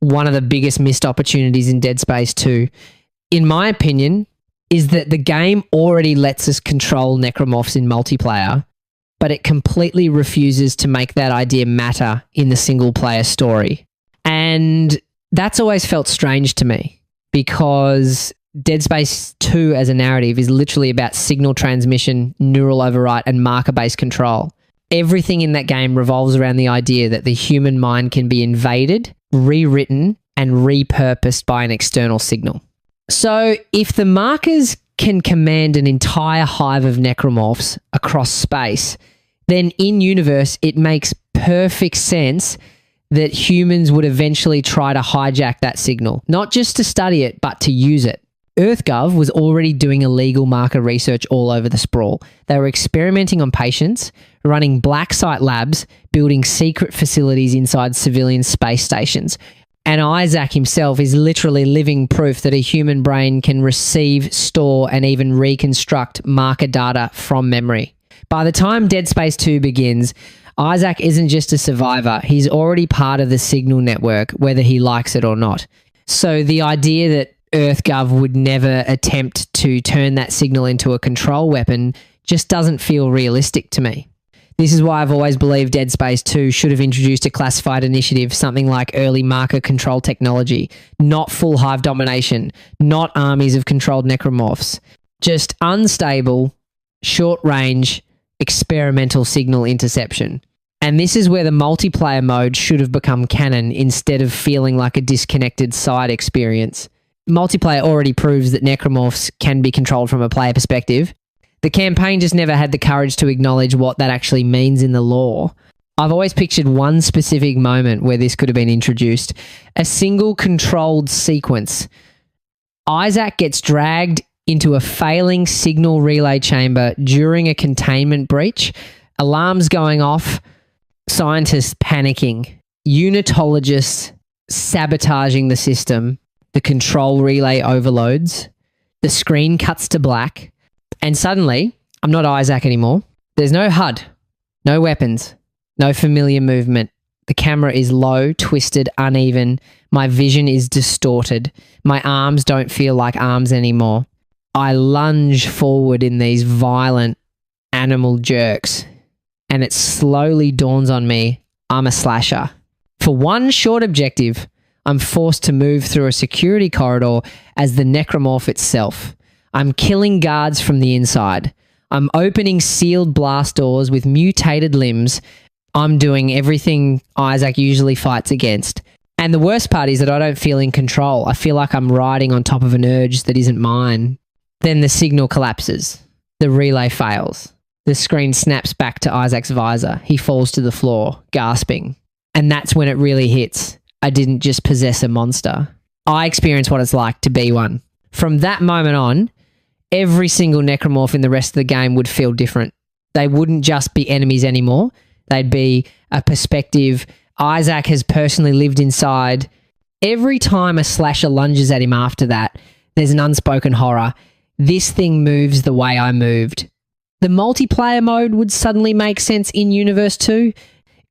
one of the biggest missed opportunities in Dead Space 2, in my opinion, is that the game already lets us control necromorphs in multiplayer, but it completely refuses to make that idea matter in the single player story. And that's always felt strange to me, because Dead Space 2 as a narrative is literally about signal transmission, neural overwrite, and marker-based control. Everything in that game revolves around the idea that the human mind can be invaded, rewritten, and repurposed by an external signal. So if the markers can command an entire hive of necromorphs across space, then in-universe it makes perfect sense that humans would eventually try to hijack that signal, not just to study it, but to use it. EarthGov was already doing illegal marker research all over the sprawl. They were experimenting on patients, running black site labs, building secret facilities inside civilian space stations. And Isaac himself is literally living proof that a human brain can receive, store, and even reconstruct marker data from memory. By the time Dead Space 2 begins, Isaac isn't just a survivor, he's already part of the signal network, whether he likes it or not. So the idea that EarthGov would never attempt to turn that signal into a control weapon just doesn't feel realistic to me. This is why I've always believed Dead Space 2 should have introduced a classified initiative, something like early marker control technology, not full hive domination, not armies of controlled necromorphs, just unstable, short-range, experimental signal interception. And this is where the multiplayer mode should have become canon instead of feeling like a disconnected side experience. Multiplayer already proves that necromorphs can be controlled from a player perspective. The campaign just never had the courage to acknowledge what that actually means in the lore. I've always pictured one specific moment where this could have been introduced. A single controlled sequence. Isaac gets dragged into a failing signal relay chamber during a containment breach. Alarms going off. Scientists panicking. Unitologists sabotaging the system. The control relay overloads. The screen cuts to black. And suddenly, I'm not Isaac anymore. There's no HUD, no weapons, no familiar movement. The camera is low, twisted, uneven. My vision is distorted. My arms don't feel like arms anymore. I lunge forward in these violent animal jerks, and it slowly dawns on me I'm a slasher. For one short objective, I'm forced to move through a security corridor as the necromorph itself. I'm killing guards from the inside. I'm opening sealed blast doors with mutated limbs. I'm doing everything Isaac usually fights against. And the worst part is that I don't feel in control. I feel like I'm riding on top of an urge that isn't mine. Then the signal collapses. The relay fails. The screen snaps back to Isaac's visor. He falls to the floor, gasping. And that's when it really hits. I didn't just possess a monster. I experienced what it's like to be one. From that moment on, every single necromorph in the rest of the game would feel different. They wouldn't just be enemies anymore. They'd be a perspective Isaac has personally lived inside. Every time a slasher lunges at him after that, there's an unspoken horror. This thing moves the way I moved. The multiplayer mode would suddenly make sense in Universe 2.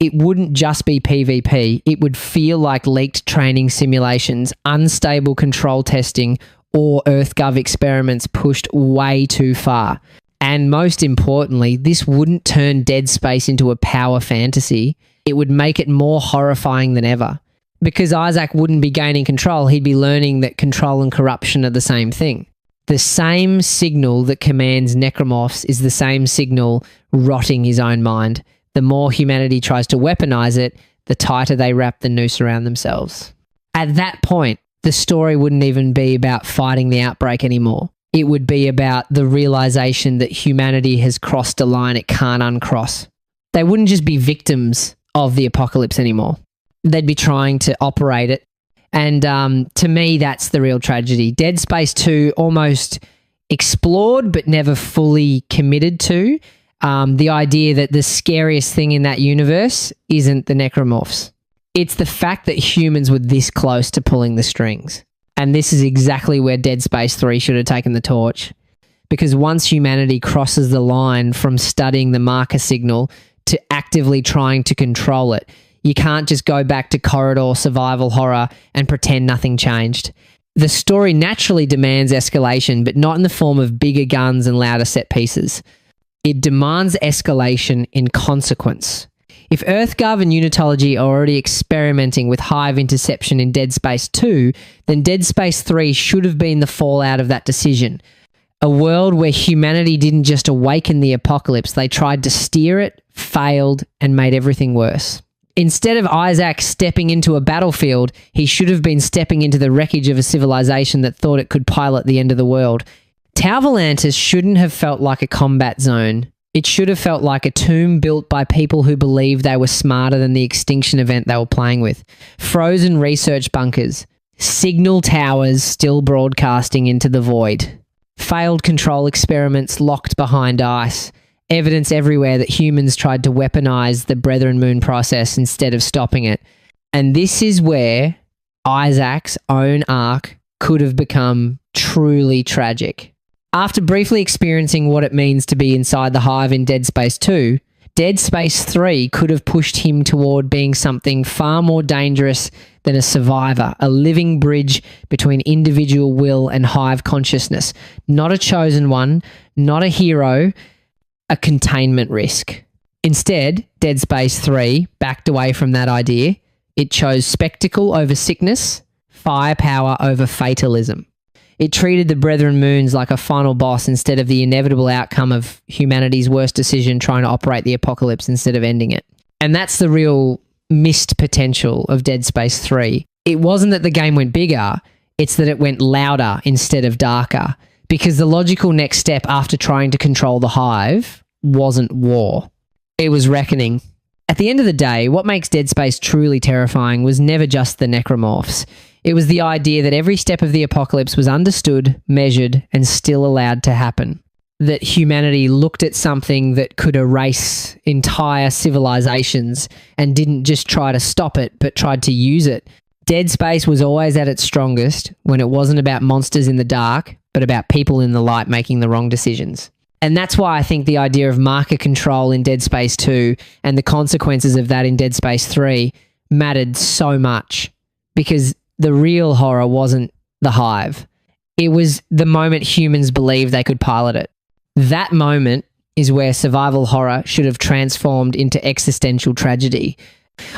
It wouldn't just be PvP. It would feel like leaked training simulations, unstable control testing, or EarthGov experiments pushed way too far. And most importantly, this wouldn't turn Dead Space into a power fantasy. It would make it more horrifying than ever. Because Isaac wouldn't be gaining control, he'd be learning that control and corruption are the same thing. The same signal that commands necromorphs is the same signal rotting his own mind. The more humanity tries to weaponize it, the tighter they wrap the noose around themselves. At that point, the story wouldn't even be about fighting the outbreak anymore. It would be about the realization that humanity has crossed a line it can't uncross. They wouldn't just be victims of the apocalypse anymore. They'd be trying to operate it. And to me, that's the real tragedy. Dead Space 2 almost explored but never fully committed to the idea that the scariest thing in that universe isn't the necromorphs. It's the fact that humans were this close to pulling the strings. And this is exactly where Dead Space 3 should have taken the torch. Because once humanity crosses the line from studying the marker signal to actively trying to control it, You can't just go back to corridor survival horror and pretend nothing changed. The story naturally demands escalation, but not in the form of bigger guns and louder set pieces. It demands escalation in consequence. If EarthGov and Unitology are already experimenting with hive interception in Dead Space 2, then Dead Space 3 should have been the fallout of that decision. A world where humanity didn't just awaken the apocalypse, they tried to steer it, failed, and made everything worse. Instead of Isaac stepping into a battlefield, he should have been stepping into the wreckage of a civilization that thought it could pilot the end of the world. Tau Volantis shouldn't have felt like a combat zone. It should have felt like a tomb built by people who believed they were smarter than the extinction event they were playing with. Frozen research bunkers. Signal towers still broadcasting into the void. Failed control experiments locked behind ice. Evidence everywhere that humans tried to weaponize the Brethren Moon process instead of stopping it. And this is where Isaac's own arc could have become truly tragic. After briefly experiencing what it means to be inside the hive in Dead Space 2, Dead Space 3 could have pushed him toward being something far more dangerous than a survivor, a living bridge between individual will and hive consciousness. Not a chosen one, not a hero, a containment risk. Instead, Dead Space 3 backed away from that idea. It chose spectacle over sickness, firepower over fatalism. It treated the Brethren Moons like a final boss instead of the inevitable outcome of humanity's worst decision trying to operate the apocalypse instead of ending it. And that's the real missed potential of Dead Space 3. It wasn't that the game went bigger, it's that it went louder instead of darker. Because the logical next step after trying to control the hive wasn't war. It was reckoning. At the end of the day, what makes Dead Space truly terrifying was never just the necromorphs. It was the idea that every step of the apocalypse was understood, measured, and still allowed to happen. That humanity looked at something that could erase entire civilizations and didn't just try to stop it, but tried to use it. Dead Space was always at its strongest when it wasn't about monsters in the dark, but about people in the light making the wrong decisions. And that's why I think the idea of marker control in Dead Space 2 and the consequences of that in Dead Space 3 mattered so much, because the real horror wasn't the hive. It was the moment humans believed they could pilot it. That moment is where survival horror should have transformed into existential tragedy.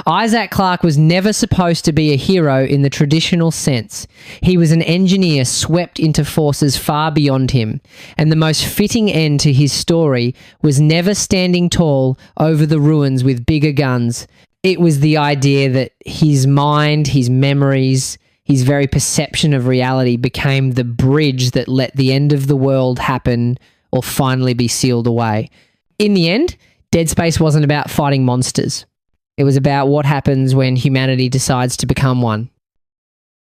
Isaac Clarke was never supposed to be a hero in the traditional sense. He was an engineer swept into forces far beyond him, and the most fitting end to his story was never standing tall over the ruins with bigger guns. It was the idea that his mind, his memories, his very perception of reality became the bridge that let the end of the world happen or finally be sealed away. In the end, Dead Space wasn't about fighting monsters. It was about what happens when humanity decides to become one.